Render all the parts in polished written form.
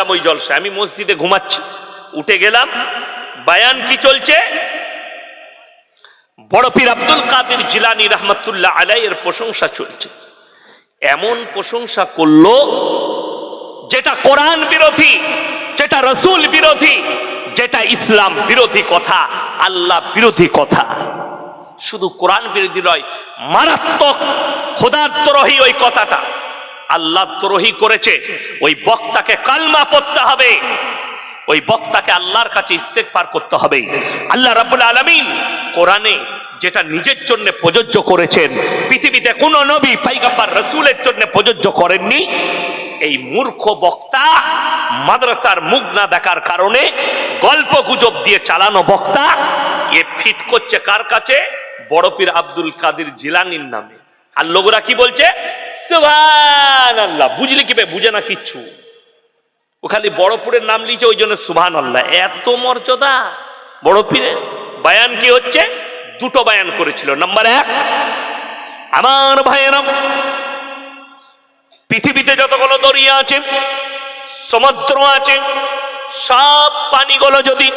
ছিলাম ওই জলসায়, আমি মসজিদে ঘুমাচ্ছি, উঠে গেলাম, বায়ান কি চলছে? বড় পীর আব্দুল কাদের জিলানী রহমাতুল্লাহ আলাইহির প্রশংসা চলছে। এমন প্রশংসা করলো যেটা কোরআন বিরোধী, যেটা রসুল বিরোধী, যেটা ইসলাম বিরোধী কথা, আল্লাহ বিরোধী কথা। শুধু কোরআন বিরোধী নয়, মারাত্মক খোদাদ্রোহী ওই কথাটা। আল্লাহ দ্রোহী করেছে, ওই বক্তাকে কালমা পড়তে হবে, ওই বক্তাকে আল্লাহর কাছে ইস্তেগফার করতে হবে। আল্লাহ রাব্বুল আলামিন কোরআনে যেটা নিজের জন্য প্রযোজ্য করেছেন, পৃথিবীতে কোন নবী পয়গম্বর রাসূলের জন্য প্রযোজ্য করেননি। এই মূর্খ বক্তা মাদ্রাসার মুখ না দেখার কারণে গল্প গুজব দিয়ে চালানো বক্তা এ ফিট করছে কার কাছে? বড় পীর আব্দুল কাদের জিলানীর নামে। আর লোকরা কি বলছে? সুবহানাল্লাহ। বুঝলি কি? বুঝে না কিচ্ছু। ও খালি বড় পীরের নাম লিখছে, ওই জন্য সুবহানাল্লাহ। এত মর্যাদা বড় পীরের। বায়ান কি হচ্ছে? দুটো বায়ান করেছিল। নাম্বার 1, আমার ভাইয়েরা, পৃথিবীতে যতগুলো দরিয়া আছে, সমুদ্র আছে, সব পানিগুলো যদি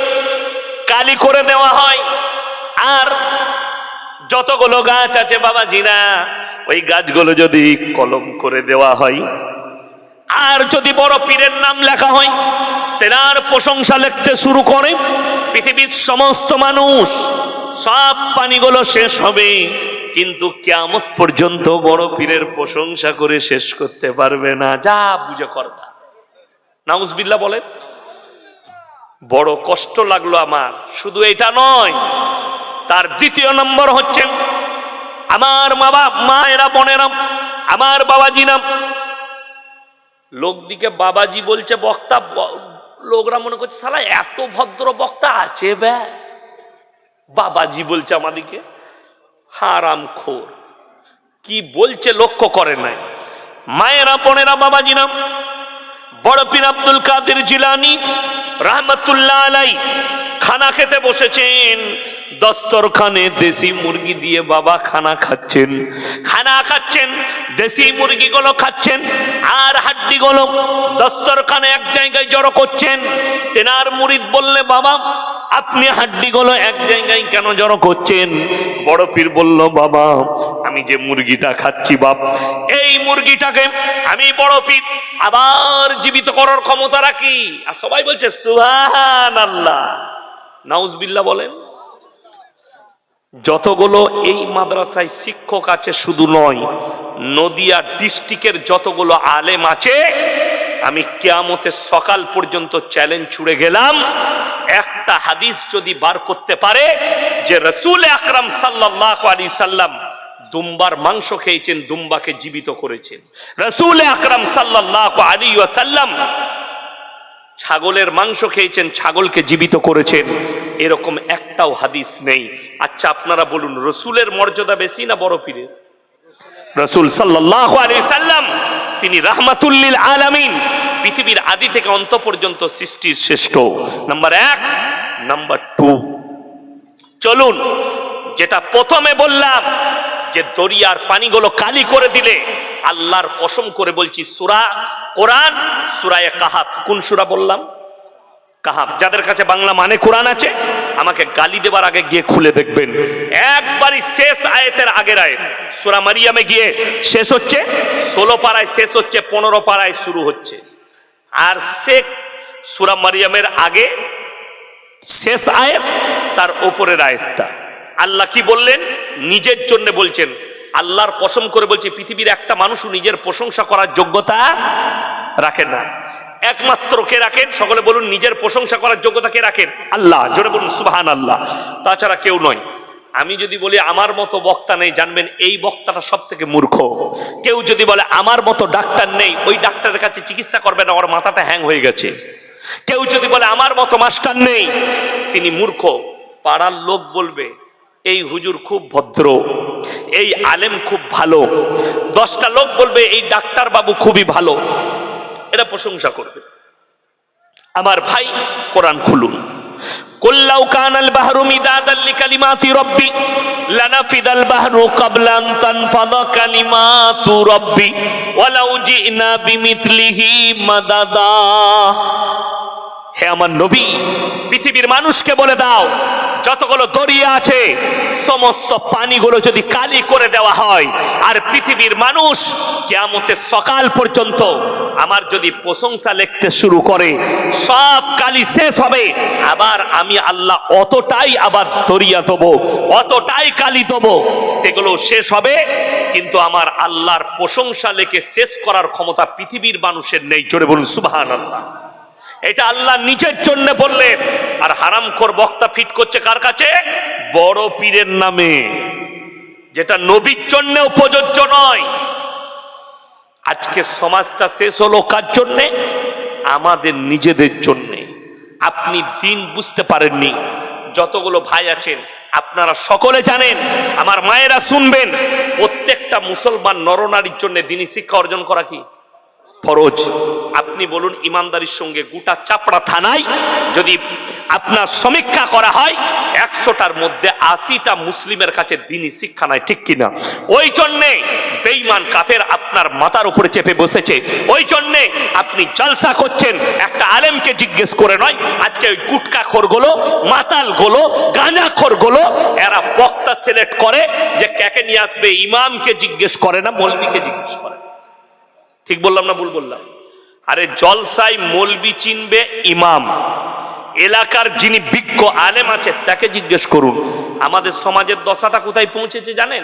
কালি করে দেওয়া হয়, আর যতগুলো গাছ আছে বাবাজি না, ওই গাছগুলো যদি কলম করে দেওয়া হয়, আর যদি বড় পীরের নাম লেখা হয়, তেনার প্রশংসা লিখতে শুরু করে, পৃথিবীর সমস্ত মানুষ, সব পানিগুলো শেষ হবে, কিন্তু কিয়ামত পর্যন্ত বড় পীরের প্রশংসা করে শেষ করতে পারবে না। যা বুঝে করবা। নাউজুবিল্লাহ বলেন। বড় কষ্ট লাগলো আমার। শুধু এটা নয়, তার দ্বিতীয় নম্বর হচ্ছে, আমার মায়েরা, বোনেরা, আমার বাবাজি নাম, লোকদিকে বাবাজি বলছে বক্তা, লোকরা মনে করছে শালা এত ভদ্র বক্তা আছে বে, বাবাজি বলছে আমাদিকে। হারামখোর। কি বলছে লক্ষ্য করে নাই। মায়েরা, বোনেরা, বাবাজি নাম, বড় পীর আব্দুল কাদের জিলানী রহমাতুল্লাহ আলাইহি খানা খেতে বসেছেন। দস্তরখানে দেশি মুরগি দিয়ে বাবা খানা খাচ্ছেন। খানা খাচ্ছেন, দেশি মুরগিগুলো খাচ্ছেন, আর হাড্ডিগুলো দস্তরখানে এক জায়গায় জড়ো করছেন। তেনার মুরিদ বললে, বাবা আপনি হাড্ডিগুলো এক জায়গায় কেন জড়ো করছেন? বড় পীর বলল, বাবা আমি যে মুরগিটা খাচ্ছি বাপ, এই মুরগিটাকে আমি বড় পীর আবার জীবিত করার ক্ষমতা রাখি। আর সবাই বলছে সুবহানাল্লাহ। নাউজুবিল্লাহ বলেন। যতগুলো এই মাদ্রাসায় শিক্ষক আছে শুধু নয়, নদিয়া ডিস্ট্রিক্টের যতগুলো আলেম আছে, আমি কিয়ামতের সকাল পর্যন্ত চ্যালেঞ্জ ছুড়ে গেলাম, একটা হাদিস যদি বার করতে পারে যে রাসূল আকরাম সাল্লাল্লাহু আলাইহি সাল্লাম দুম্বার মাংস খেয়েছেন, দুম্বাকে জীবিত করেছেন, রাসূল আকরাম সাল্লাল্লাহু আলাইহি ওয়াসাল্লাম ছাগলের মাংস খেয়েছেন, ছাগলকে জীবিত করেছেন, এরকম একটাও হাদিস নেই। আচ্ছা আপনারা বলুন, রসুলের মর্যাদা বেশি না বড় পীরের? রসুল সাল্লাল্লাহু আলাইহি সাল্লাম তিনি রাহমাতুল লিল আলামিন, পৃথিবীর আদি থেকে অন্ত পর্যন্ত সৃষ্টির শ্রেষ্ঠ। নাম্বার 1। নাম্বার 2, চলুন যেটা প্রথমে বললাম যে দরিয়ার পানিগুলো কালি করে দিলে, আল্লাহর কসম করে বলছি, সূরা কোরআন, সূরা কাহাফ। কোন সূরা বললাম? কাহাফ। যাদের কাছে বাংলা মানে কোরআন আছে, আমাকে গালি দেবার আগে গিয়ে খুলে দেখবেন, একবারই শেষ আয়াতের আগের আয়াত। সূরা মারিয়ামে গিয়ে শেষ হচ্ছে 16 পারায়, শেষ হচ্ছে 15 পারায় শুরু হচ্ছে। আর সে সূরা মারিয়ামের আগে শেষ আয়াত, তার উপরের আয়াতটা আল্লাহ কি বললেন? নিজের জন্য বলছেন। আল্লাহর কসম করে বলছে, পৃথিবীর একটা মানুষও নিজের প্রশংসা করার যোগ্যতা রাখে না। একমাত্র কে রাখেন? সকলে বলুন, নিজের প্রশংসা করার যোগ্যতা কে রাখেন? আল্লাহ। জোরে বলুন সুবহানাল্লাহ। তাছাড়া কেউ নয়। আমি যদি বলি আমার মতো বক্তা নেই, জানবেন এই বক্তাটা সব থেকে মূর্খ। কেউ যদি বলে আমার মতো ডাক্তার নেই, ওই ডাক্তারের কাছে চিকিৎসা করবে না, ওর মাথাটা হ্যাং হয়ে গেছে। কেউ যদি বলে আমার মতো মাস্টার নেই, তিনি মূর্খ। পাড়ার লোক বলবে এই হুজুর খুব ভদ্র, এই আলেম খুব ভালো। 10টা লোক বলবে এই ডাক্তার বাবু খুবই ভালো, এরা প্রশংসা করবে। আমার ভাই, কোরআন খুলুন। কুল্লাউ কানাল বাহরু মিদাদাল লিকালিমাতি রাব্বি লানাফিদাল বাহরু ক্বাবলা আন তানফাদা কালিমাতু রাব্বি ওয়ালাউ জিনা বিমিথলিহি মাদাদা। আমার নবী, পৃথিবীর মানুষকে বলে দাও যতগুলো দরিয়া আছে সমস্ত পানিগুলো যদি কালি করে দেওয়া হয়, আর পৃথিবীর মানুষ কিয়ামতের সকাল পর্যন্ত আমার যদি প্রশংসা লিখতে শুরু করে, সব কালি শেষ হবে, আবার আমি আল্লাহ অতটাই আবার দরিয়া দেবো, অতটাই কালি দেবো, সেগুলো শেষ হবে, কিন্তু আমার আল্লাহর প্রশংসা লেখে শেষ করার ক্ষমতা পৃথিবীর মানুষের নেই। জোরে বলুন সুবহানাল্লাহ। এটা আল্লাহ নিজের জন্য বললেন, আর হারামখোর বক্তা ফিট করছে কার কাছে? বড় পীরের নামে, যেটা নবীর জন্যও প্রযোজ্য নয়। আজকে সমাজটা শেষ হলো কার জন্যে? আমাদের নিজেদের জন্যে। আপনি দিন বুঝতে পারেননি। যতগুলো ভাই আছেন আপনারা সকলে জানেন, আমার মায়েরা শুনবেন, প্রত্যেকটা মুসলমান নরনারীর জন্য দ্বীনি শিক্ষা অর্জন করা কি ফরজ। আপনি বলুন ইমানদারির সঙ্গে গোটা চাপড়া থানায় যদি আপনার সমীক্ষা করা হয়, 100টার মধ্যে 80টা মুসলিমের কাছে দ্বীনি শিক্ষা নাই, ঠিক কিনা? ওই জন্যে বেঈমান কাফের আপনার মাথার উপরে চেপে বসেছে। ওই জন্যে আপনি জলসা করছেন, একটা আলেমকে জিজ্ঞেস করে নয়। আজকে ওই গুটকাখোরগুলো, মাতালগুলো, গাঁজাখোরগুলো এরা বক্তা সিলেক্ট করে যে কাকে নিয়ে আসবে, ইমামকে জিজ্ঞেস করে না, মৌলবীকে জিজ্ঞেস করে। ঠিক বললাম না ভুল বললাম? আরে জলসায় মৌলবি চিনবে ইমাম, এলাকার যিনি বিজ্ঞ আলেম আছে তাকে জিজ্ঞেস করুন। আমাদের সমাজের দশাটা কোথায় পৌঁছেছে জানেন?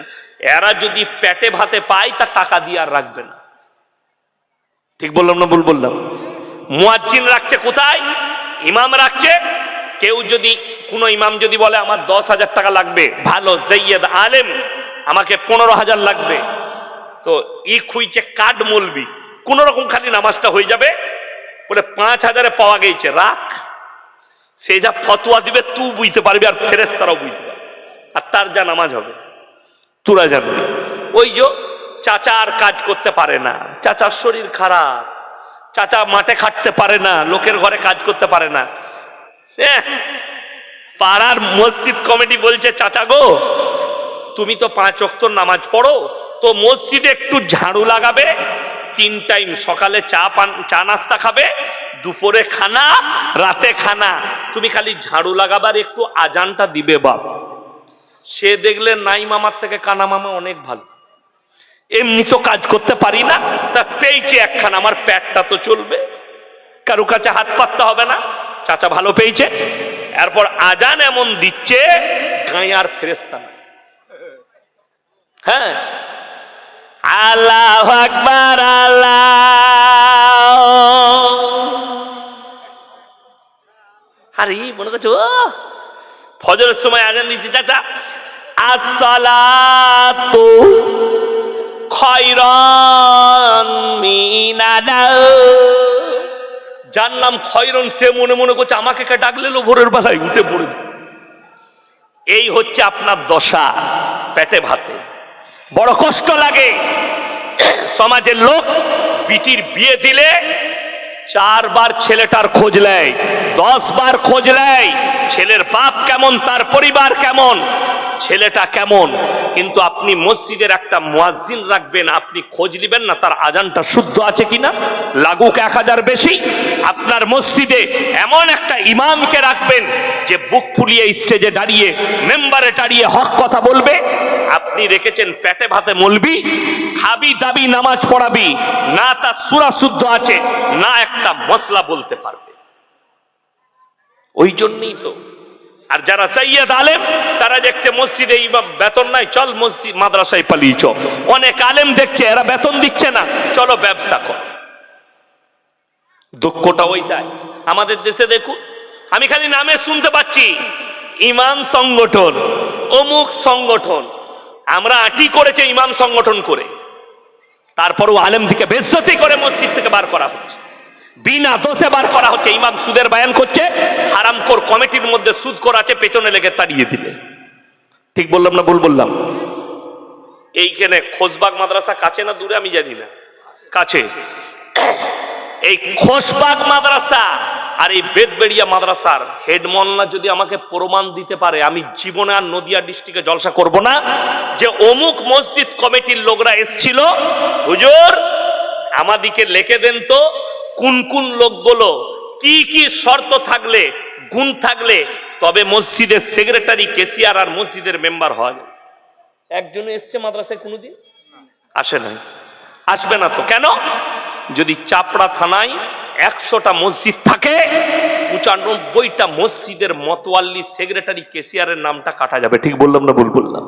এরা যদি পেটে ভাতে পায় তা টাকা দিয়ে আর রাখবে না। ঠিক বললাম না ভুল বললাম? মুয়াজ্জিন রাখছে কোথায়? ইমাম রাখছে। কেউ যদি কোনো ইমাম যদি বলে আমার 10,000 টাকা লাগবে, ভালো সৈয়দ আলেম, আমাকে 15,000 লাগবে, তো ই খুঁজছে কাঠ মৌলবি, কোন রকম খালি নামাজটা হয়ে যাবে, বলে 5,000-এ পাওয়া গেছে, রাখ। সে যা ফতোয়া দিবে তুই বুঝতে পারবি, আর ফেরেশতারাও বুঝতে পারবে, আর তার যা নামাজ হবে তোরা জানবি। ওই যে চাচা আর কাজ করতে পারে না, চাচার শরীর খারাপ, চাচা মাঠে খাটতে পারে না, লোকের ঘরে কাজ করতে পারে না। পাড়ার মসজিদ কমিটি বলছে চাচা গো তুমি তো 5 ওয়াক্ত নামাজ পড়ো, তো মসজিদে একটু ঝাড়ু লাগাবে, 3 টাইম, সকালে চা নাস্তা খাবে, দুপুরে খানা, রাতে খানা, তুমি খালি ঝাড়ু লাগাবার একটু আজানটা দিবে বাপ। সে দেখলে নাই মামার থেকে কানা মামা অনেক ভালো, এমনি তো কাজ করতে পারি না, তা পেয়েছে একখানা, আমার পেটটা তো চলবে, কারো কাছে হাত পাততে হবে না, চাচা ভালো পেয়েছে। এরপর আজান এমন দিচ্ছে গাঁয়ার ফেরেশতা না। হ্যাঁ, আল্লাহু আকবার, আল্লাহ। আরে মনে করছো ফজরের সময় আজান দিচ্ছে চাচা, আসসালাতু খায়রান মিনাল, যার নাম খয়রন সে মনে মনে করছে আমাকে কে ডাকলে ভোরের বেলায় উঠে পড়েছে। এই হচ্ছে আপনার দশা, পেটে ভাতে। বড় কষ্ট লাগে। সমাজের লোক বিটির বিয়ে দিলে 4 বার ছেলেটার খোঁজ নেয়, 10 বার খোঁজ নেয়, ছেলের বাপ কেমন, তার পরিবার কেমন, ছেলেটা কেমন। কিন্তু আপনি মসজিদের একটা মুয়াজ্জিন রাখবেন, আপনি খোঁজ নেবেন না তার আজানটা শুদ্ধ আছে কিনা, লাগুক 1000 বেশি। আপনার মসজিদে এমন একটা ইমামকে রাখবেন যে বুক ফুলিয়ে স্টেজে দাঁড়িয়ে, মেম্বারে দাঁড়িয়ে হক কথা বলবে। আপনি রেখেছেন পেটে ভাতে মৌলবি, খাবি দাবি নামাজ পড়াবি না, তার সূরা শুদ্ধ আছে না, একটা মশলা বলতে পারবে। ওই জন্যই তো। আর যারা সৈয়দ আলেম তারা দেখতে মসজিদে ইমাম বেতন নাই, চল মসজিদ মাদ্রাসায় পালিয়ে চল। অনেক আলেম দেখছে এরা বেতন দিচ্ছে না, চলো ব্যবসা কর। দুঃখটা ওইটাই। আমাদের দেশে দেখুন, আমি খালি নামে শুনতে পাচ্ছি ইমাম সংগঠন, অমুক সংগঠন। আমরা আটি করেছে ইমাম সংগঠন করে, তারপরও আলেম থেকে বেজ্জতি করে মসজিদ থেকে বার করা হচ্ছে, বিনা দোষে বার করা হচ্ছে। ইমাম সুদের বয়ান করছে, হারামখোর কমিটির মধ্যে সুদ করা আছে, পেছনে লেগে তাড়িয়ে দিলে। ঠিক বললাম না ভুল বললাম? এইখানে খোশবাগ মাদ্রাসা কাছে না দূরে আমি জানি না, কাছে। এই খোশবাগ মাদ্রাসা আর এই বেদবেড়িয়া মাদ্রাসার হেড মোল্লা যদি আমাকে প্রমাণ দিতে পারে, আমি জীবনে আর নদিয়া ডিস্ট্রিক্টে জলসা করব না। যে অমুক মসজিদ কমিটির লোকরা এসছিল, হুজুর আমাদিকে লিখে দেন তো কোন কোন লোকগুলো কি কি শর্ত থাকলে, গুণ থাকলে তবে মসজিদের সেক্রেটারি, কেসিয়ার আর মসজিদের মেম্বার হয়? একজনে এসছে মাদ্রাসায় কোনোদিন? আসে নাই, আসবে না তো। কেন? যদি চাপড়া থানায় 100টা মসজিদ থাকে, 95টা মসজিদের মতওয়াল্লি, সেক্রেটারি, কেসিয়ারের নামটা কাটা যাবে। ঠিক বললাম না ভুল বললাম?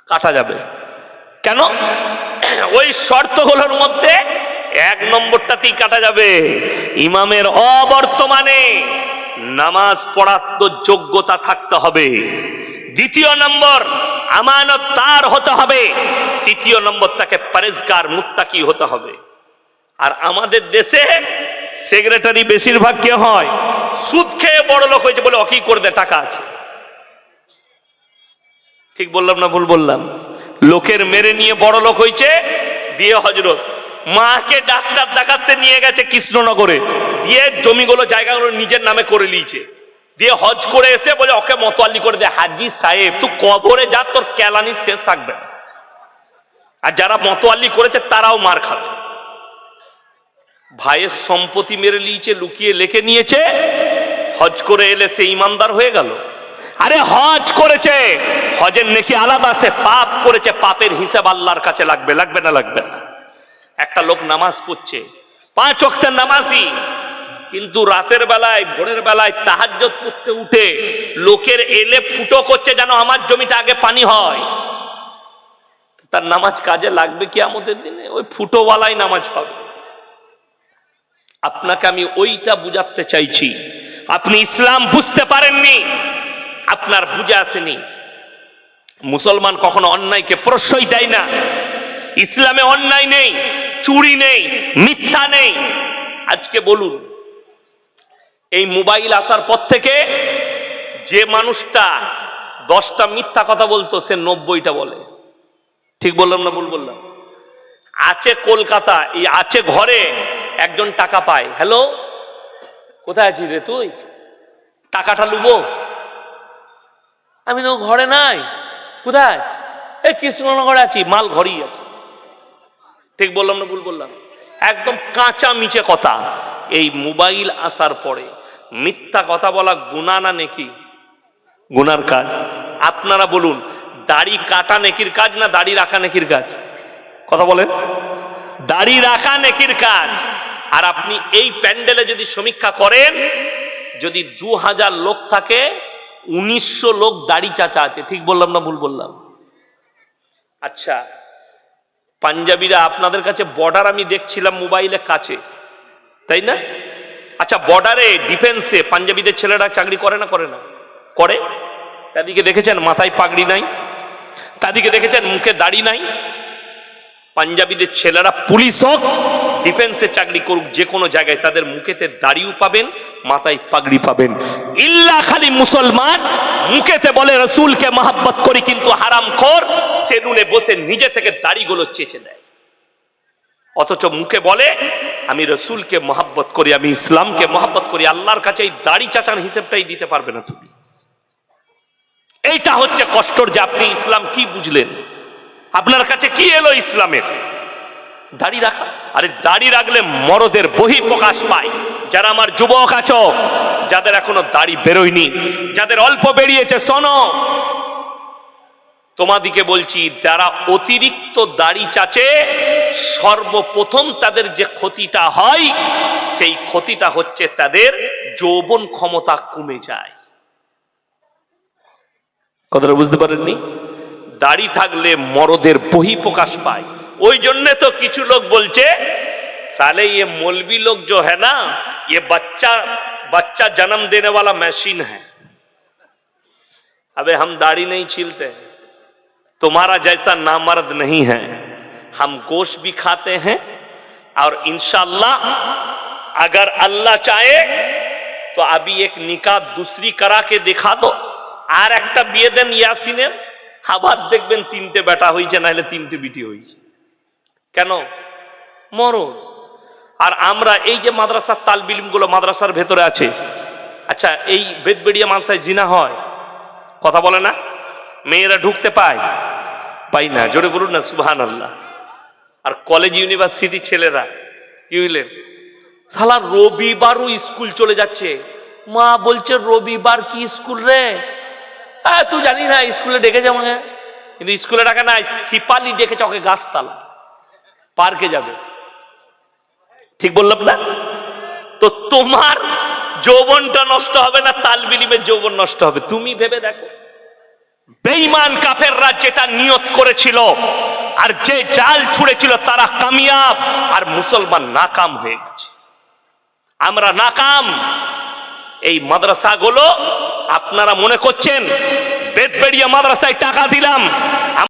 কাটা যাবে। কেন? ওই শর্তগুলোর মধ্যে 1 নম্বরটাতেই কাটা যাবে, ইমামের অবর্তমানে নামাজ পড়ার তো যোগ্যতা থাকতে হবে। 2 নম্বর, আমানত তার হতে হবে। 3 নম্বর, তাকে পরেজগার, মুত্তাকি হতে হবে। আর আমাদের দেশে সেক্রেটারি বেশিরভাগ কে হয়? সুদ খেয়ে বড় লোক হয়েছে বলে অকি করে দেয়, টাকা আছে। ঠিক বললাম না ভুল বললাম? লোকের মেরে নিয়ে বড় লোক হয়েছে। বিয়ে হজরত, মাকে ডাক্তার দেখাতে নিয়ে গেছে কৃষ্ণনগরে, দিয়ে জমিগুলো, জায়গাগুলো নিজের নামে করে নিয়েছে, দিয়ে হজ করে এসে বলে ওকে মতোয়াল্লি করে দে। হাজি সাহেব, তুই কবরে যা, তোর কেলানি শেষ থাকবে। আর যারা মতোয়াল্লি করেছে তারাও মার খাবে। ভাইয়ের সম্পত্তি মেরে নিয়েছে, লুকিয়ে লেখে নিয়েছে, হজ করে এলে সে ইমানদার হয়ে গেল। আরে হজ করেছে, হজের নেকি আলাদা, সে পাপ করেছে, পাপের হিসাব আল্লাহর কাছে লাগবে। লাগবে না? লাগবে না। একটা লোক নামাজ পড়ছে, 5 ওয়াক্তের নামাজি, কিন্তু রাতের বেলায়, ভোরের বেলায় তাহাজ্জুদ পড়তে উঠে লোকের এলে ফুটো করছে যেন আমার জমিটা আগে পানি হয়। তার নামাজ কাজে লাগবে কিয়ামতের দিনে? ওই ফুটোওয়ালাই নামাজ পাবে। আপনাকে আমি ওইটা বুঝাতে চাইছি। আপনি ইসলাম বুঝতে পারেননি, আপনার বুঝে আসেনি। মুসলমান কখনো অন্যায়কে প্রশ্রয় দেয় না। ইসলামে অন্যায় নেই, চুরি নেই, মিথ্যা নেই। আজকে বলুন, এই মোবাইল আসার পর থেকে যে মানুষটা 10টা মিথ্যা কথা বলতো, সে 90টা বলে। ঠিক বললাম না ভুল বললাম? আছে কলকাতা, এই আছে ঘরে একজন টাকা পায়, হ্যালো কোথায় আছিস রে তুই, টাকাটা লুবো। আমি তো ঘরে নাই। কোথায়? এই কৃষ্ণনগরে আছি। মাল ঘরেই আছে। ঠিক বললাম না ভুল বললাম? একদম কাঁচা মিচে কথা। এই মোবাইল আসার পরে মিথ্যা কথা বলা গুনাহ না নেকি? গুনার কাজ। আপনারা বলুন, দাড়ি কাটা নেকির কাজ না দাড়ি রাখা নেকির কাজ? কথা বলেন। দাড়ি রাখা নেকির কাজ। আর আপনি এই প্যান্ডেলে যদি সমীক্ষা করেন, যদি 2000 লোক থাকে, 1900 লোক দাড়ি চাচা আছে। ঠিক বললাম না ভুল বললাম? আচ্ছা, পাঞ্জাবিরা আপনাদের কাছে, বর্ডার আমি দেখছিলাম মোবাইলে কাছে, তাই না? আচ্ছা, বর্ডারে, ডিফেন্সে পাঞ্জাবিদের ছেলেরা চাকরি করে না? করে না? করে। তাদেরকে দেখেছেন মাথায় পাগড়ি নাই? তাদেরকে দেখেছেন মুখে দাড়ি নাই? পাঞ্জাবিদের ছেলেরা পুলিশ হোক, ডিফেন্সে চাকরি করুক, যে কোনো জায়গায় তাদের মুখেতে দাড়িও পাবেন, মাথায় পাগড়ি পাবেন। ইল্লা খালি মুসলমান মুখেতে বলে রসুলকে মহব্বত করি, কিন্তু হারামখোর সেলুনে বসে নিজে থেকে দাড়িগুলো চেঁচে দেয়। অথচ মুখে বলে আমি রসুলকে মহব্বত করি, আমি ইসলামকে মহব্বত করি। আল্লাহর কাছে এই দাড়ি চাচার হিসেবটাই দিতে পারবে না তুমি। এইটা হচ্ছে কষ্টর, যে আপনি ইসলাম কি বুঝলেন, আপনার কাছে কি এলো ইসলামের? দাড়ি রাখা। আরে দাড়ি রাখলে মরদের বহি প্রকাশ পায়। যারা আমার যুবক আছো, যাদের এখনো দাড়ি বেরোয়নি, যাদের অল্প বেরিয়েছে, শোনো, তোমাদিকে বলছি, যারা অতিরিক্ত দাড়ি চাচে, সর্বপ্রথম তাদের যে ক্ষতিটা হয়, সেই ক্ষতিটা হচ্ছে তাদের যৌবন ক্ষমতা কমে যায়। কথাটা বুঝতে পারেননি? দাড়ি থাকলে মরদের বহি প্রকাশ পায়। ওই জন্যে তো কিছু লোক বলছে, साले ये मौलवी लोग जो है ना, ये बच्चा जन्म देने वाला मशीन है। अबे हम दाढ़ी नहीं छीलते, तुम्हारा जैसा नामर्द नहीं है। हम गोश्त भी खाते हैं, और इंशाअल्लाह अगर अल्लाह चाहे तो अभी एक निकाह दूसरी करा के दिखा दो, আর একটা বিয়ে দেন ইয়াসিনের, আবার দেখবেন 3টে বেটা হয়েছে, নাহলে 3টে বিটি হয়েছে। কেন? মরণ। আর আমরা এই যে মাদ্রাসার তালবিলিম গুলো মাদ্রাসার ভেতরে আছে, আচ্ছা এই বেদবেড়িয়া মানসায় জিনা হয়, কথা বলে না? মেয়েরা ঢুকতে পায়? পাই না। জোরে বলুন না সুবহানাল্লাহ। আর কলেজ ইউনিভার্সিটি ছেলেরা কি হইলেন, শালা রবিবারও স্কুল চলে যাচ্ছে। মা বলছে রবিবার কি স্কুল রে? হ্যাঁ তুই জানি না, স্কুলে ডেকেছে আমাকে, কিন্তু স্কুলে ডাকা নাই, সিপালি ডেকেছে ওকে গাছতলা পার্কে যাবে। ঠিক বললাম না? তো তোমার যৌবনটা নষ্ট হবে না, তালবিলিমের যৌবন নষ্ট হবে? তুমি ভেবে দেখো। বেঈমান কাফেররা যেটা নিয়ত করেছিল আর যে জাল ছুঁড়েছিল তারা কামিয়াব, আর মুসলমান নাকাম হয়ে গেছে। আমরা নাকাম। এই মাদ্রাসাগুলো আপনারা মনে করছেন বেদবেড়িয়া মাদ্রাসায় টাকা দিলাম,